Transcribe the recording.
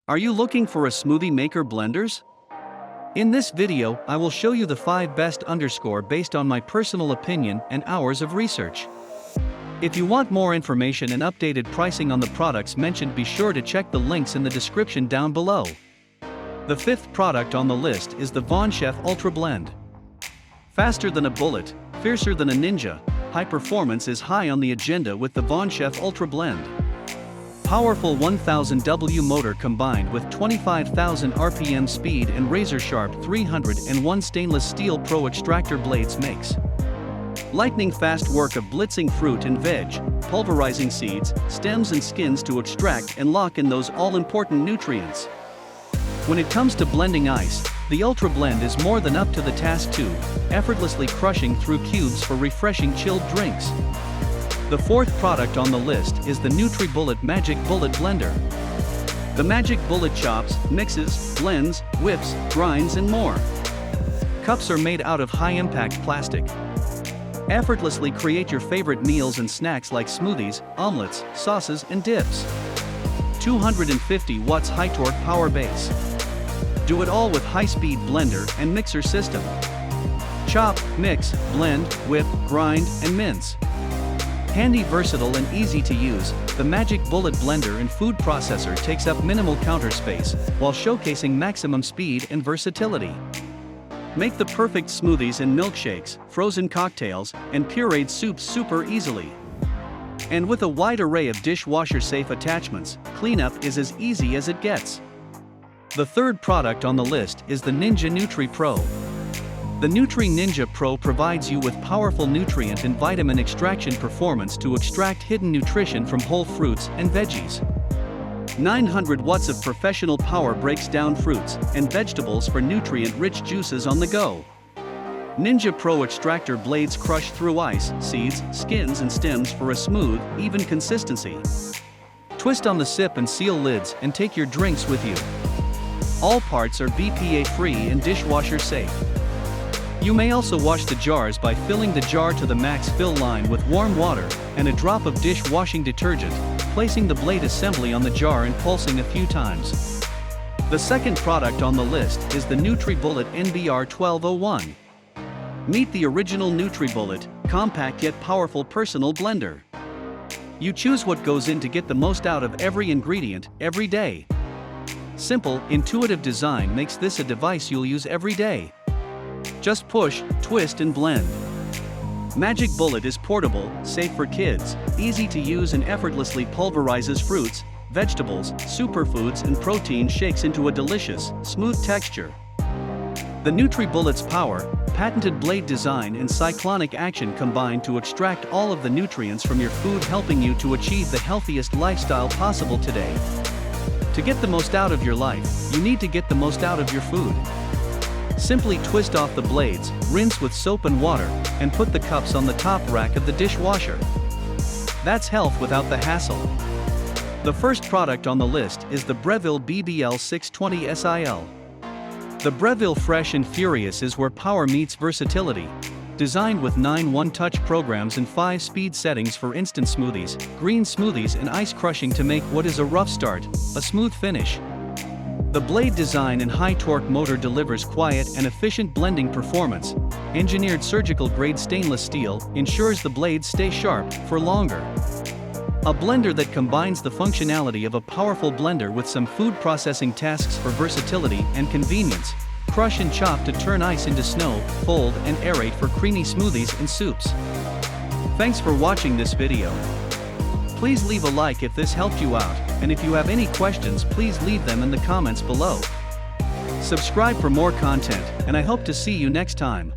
Are you looking for a smoothie maker blenders? In this video, I will show you the 5 best based on my personal opinion and hours of research. If you want more information and updated pricing on the products mentioned, be sure to check the links in the description down below. The 5th product on the list is the Von Chef Ultra Blend. Faster than a bullet, fiercer than a ninja, high performance is high on the agenda with the Von Chef Ultra Blend. Powerful 1000W motor combined with 25,000 RPM speed and razor-sharp 301 stainless steel pro extractor blades makes lightning-fast work of blitzing fruit and veg, pulverizing seeds, stems and skins to extract and lock in those all-important nutrients. When it comes to blending ice, the Ultra Blend is more than up to the task too, effortlessly crushing through cubes for refreshing chilled drinks. The 4th product on the list is the NutriBullet Magic Bullet Blender. The Magic Bullet chops, mixes, blends, whips, grinds and more. Cups are made out of high-impact plastic. Effortlessly create your favorite meals and snacks like smoothies, omelets, sauces and dips. 250 watts high-torque power base. Do it all with high-speed blender and mixer system. Chop, mix, blend, whip, grind and mince. Handy, versatile and easy to use, the Magic Bullet blender and food processor takes up minimal counter space while showcasing maximum speed and versatility. Make the perfect smoothies and milkshakes, frozen cocktails, and pureed soups super easily. And with a wide array of dishwasher-safe attachments, cleanup is as easy as it gets. The 3rd product on the list is the Nutri Pro. The Nutri Pro provides you with powerful nutrient and vitamin extraction performance to extract hidden nutrition from whole fruits and veggies. 900 watts of professional power breaks down fruits and vegetables for nutrient-rich juices on the go. Ninja Pro extractor blades crush through ice, seeds, skins and stems for a smooth, even consistency. Twist on the sip and seal lids and take your drinks with you. All parts are BPA-free and dishwasher-safe. You may also wash the jars by filling the jar to the max fill line with warm water and a drop of dishwashing detergent, placing the blade assembly on the jar and pulsing a few times. The 2nd product on the list is the NutriBullet NBR1201. Meet the original NutriBullet, compact yet powerful personal blender. You choose what goes in to get the most out of every ingredient, every day. Simple, intuitive design makes this a device you'll use every day. Just push, twist and blend. Magic Bullet is portable, safe for kids, easy to use and effortlessly pulverizes fruits, vegetables, superfoods and protein shakes into a delicious, smooth texture. The NutriBullet's power, patented blade design and cyclonic action combine to extract all of the nutrients from your food, helping you to achieve the healthiest lifestyle possible today. To get the most out of your life, you need to get the most out of your food. Simply twist off the blades, rinse with soap and water, and put the cups on the top rack of the dishwasher. That's health without the hassle. The 1st product on the list is the Breville BBL 620 SIL. The Breville Fresh and Furious is where power meets versatility. Designed with 9 one-touch programs and 5 speed settings for instant smoothies, green smoothies and ice crushing to make what is a rough start a smooth finish. The blade design and high-torque motor delivers quiet and efficient blending performance. Engineered surgical-grade stainless steel ensures the blades stay sharp for longer. A blender that combines the functionality of a powerful blender with some food processing tasks for versatility and convenience. Crush and chop to turn ice into snow, fold and aerate for creamy smoothies and soups. Thanks for watching this video. Please leave a like if this helped you out, and if you have any questions, please leave them in the comments below. Subscribe for more content, and I hope to see you next time.